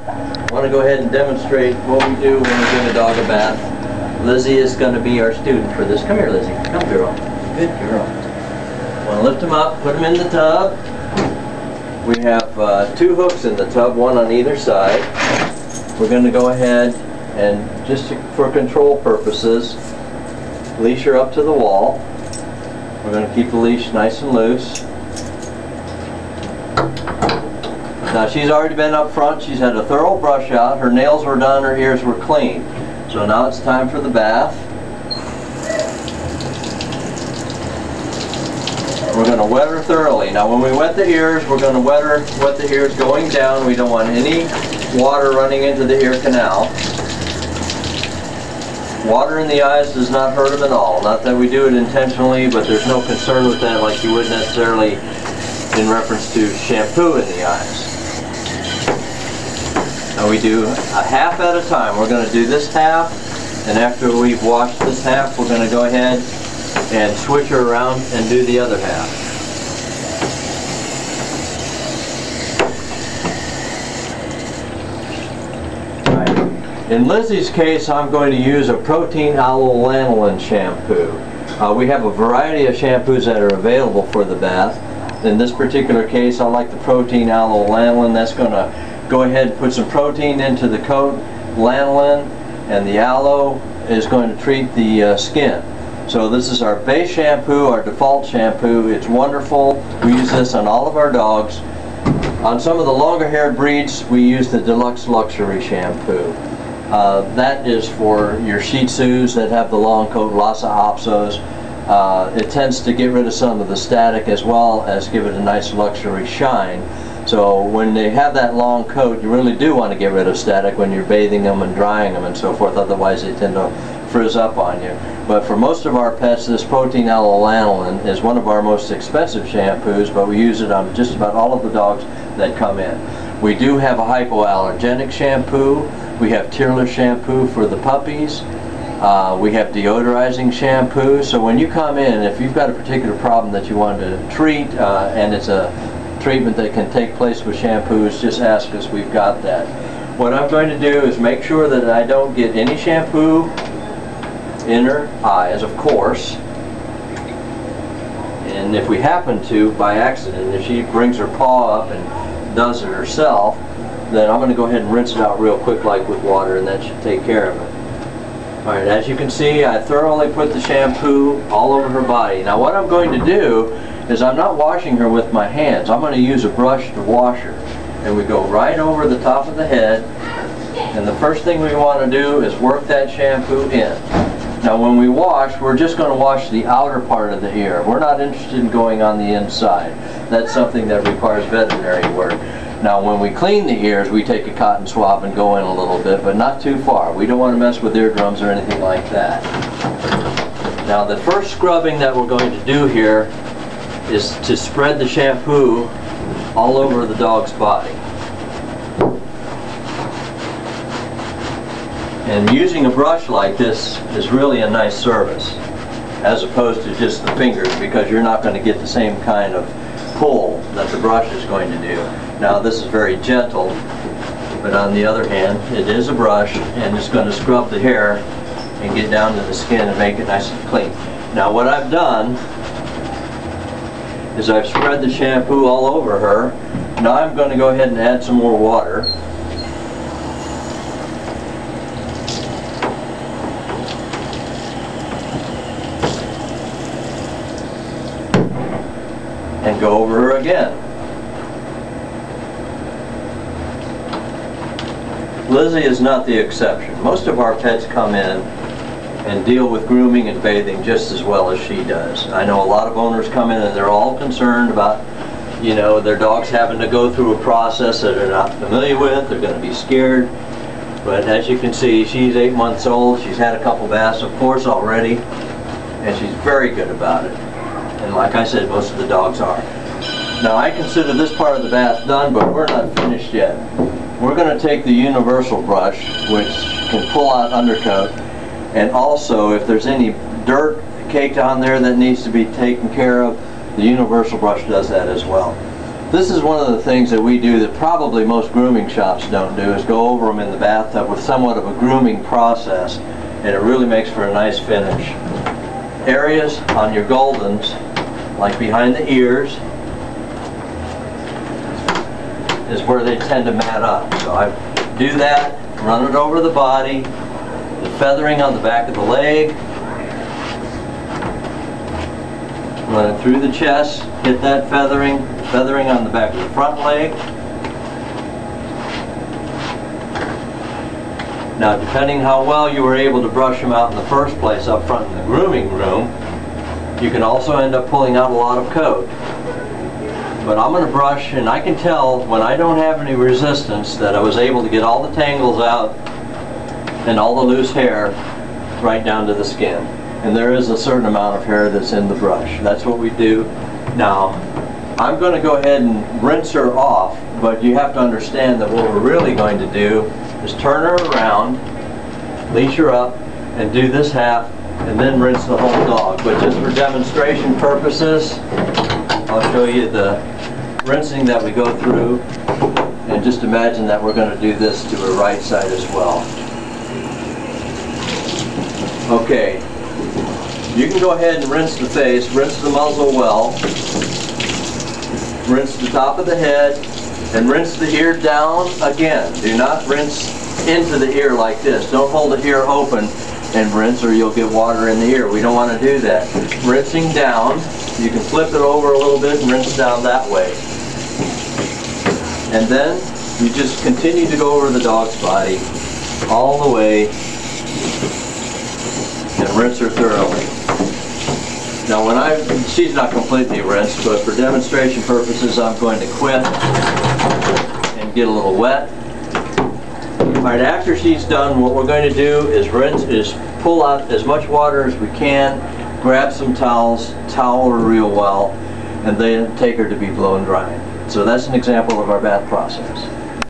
I want to go ahead and demonstrate what we do when we give a dog a bath. Lizzie is going to be our student for this. Come here, Lizzie. Come, girl. Good girl. Want to lift him up, put him in the tub. We have 2 hooks in the tub, one on either side. We're going to go ahead and, just for control purposes, leash her up to the wall. We're going to keep the leash nice and loose. Now she's already been up front, she's had a thorough brush out, her nails were done, her ears were clean. So now it's time for the bath. We're going to wet her thoroughly. Now when we wet the ears, we're going to wet the ears going down. We don't want any water running into the ear canal. Water in the eyes does not hurt them at all. Not that we do it intentionally, but there's no concern with that like you would necessarily in reference to shampoo in the eyes. Now we do a half at a time. We're going to do this half, and after we've washed this half, we're going to go ahead and switch her around and do the other half. In Lizzie's case, I'm going to use a protein aloe lanolin shampoo. We have a variety of shampoos that are available for the bath. In this particular case, I like the protein aloe lanolin. That's going to go ahead and put some protein into the coat, lanolin, and the aloe is going to treat the skin. So this is our base shampoo, our default shampoo. It's wonderful. We use this on all of our dogs. On some of the longer haired breeds, we use the Deluxe Luxury shampoo. That is for your Shih Tzus that have the long coat, Lhasa Apsos. It tends to get rid of some of the static as well as give it a nice luxury shine. So when they have that long coat, you really do want to get rid of static when you're bathing them and drying them and so forth, otherwise they tend to frizz up on you. But for most of our pets, this protein aloe lanolin is one of our most expensive shampoos, but we use it on just about all of the dogs that come in. We do have a hypoallergenic shampoo. We have tearless shampoo for the puppies. We have deodorizing shampoo. So when you come in, if you've got a particular problem that you want to treat, and it's a treatment that can take place with shampoos, just ask us, we've got that. What I'm going to do is make sure that I don't get any shampoo in her eyes, of course. And if we happen to, by accident, if she brings her paw up and does it herself, then I'm going to go ahead and rinse it out real quick like with water, and that should take care of it. Alright, as you can see, I thoroughly put the shampoo all over her body. Now what I'm going to do is I'm not washing her with my hands. I'm going to use a brush to wash her. And we go right over the top of the head, and the first thing we want to do is work that shampoo in. Now when we wash, we're just going to wash the outer part of the ear. We're not interested in going on the inside. That's something that requires veterinary work. Now when we clean the ears, we take a cotton swab and go in a little bit, but not too far. We don't want to mess with eardrums or anything like that. Now the first scrubbing that we're going to do here is to spread the shampoo all over the dog's body. And using a brush like this is really a nice service, as opposed to just the fingers, because you're not going to get the same kind of pull that the brush is going to do. Now this is very gentle, but on the other hand, it is a brush, and it's going to scrub the hair and get down to the skin and make it nice and clean. Now what I've done is I've spread the shampoo all over her. Now I'm going to go ahead and add some more water. And go over her again. Lizzie is not the exception. Most of our pets come in and deal with grooming and bathing just as well as she does. I know a lot of owners come in and they're all concerned about, you know, their dogs having to go through a process that they're not familiar with. They're going to be scared. But as you can see, she's 8 months old. She's had a couple baths, of course, already, and she's very good about it. And like I said, most of the dogs are. Now I consider this part of the bath done, but we're not finished yet. We're going to take the universal brush, which can pull out undercoat, and also if there's any dirt caked on there that needs to be taken care of, the universal brush does that as well. This is one of the things that we do that probably most grooming shops don't do, is go over them in the bathtub with somewhat of a grooming process, and it really makes for a nice finish. Areas on your Goldens, like behind the ears, is where they tend to mat up. So I do that, run it over the body, the feathering on the back of the leg, run it through the chest, hit that feathering on the back of the front leg. Now, depending how well you were able to brush them out in the first place up front in the grooming room, you can also end up pulling out a lot of coat. But I'm going to brush, and I can tell when I don't have any resistance that I was able to get all the tangles out and all the loose hair right down to the skin. And there is a certain amount of hair that's in the brush. That's what we do. Now, I'm going to go ahead and rinse her off, but you have to understand that what we're really going to do is turn her around, leash her up, and do this half, and then rinse the whole dog. But just for demonstration purposes, I'll show you the rinsing that we go through, and just imagine that we're going to do this to her right side as well. Okay, you can go ahead and rinse the face, rinse the muzzle well, rinse the top of the head, and rinse the ear down again. Do not rinse into the ear like this. Don't hold the ear open and rinse, or you'll get water in the ear. We don't want to do that. Rinsing down, you can flip it over a little bit and rinse down that way. And then you just continue to go over the dog's body all the way and rinse her thoroughly. Now she's not completely rinsed, but for demonstration purposes I'm going to quit and get a little wet. Alright, after she's done, what we're going to do is pull out as much water as we can, grab some towels, towel her real well, and then take her to be blown dry. So that's an example of our bath process.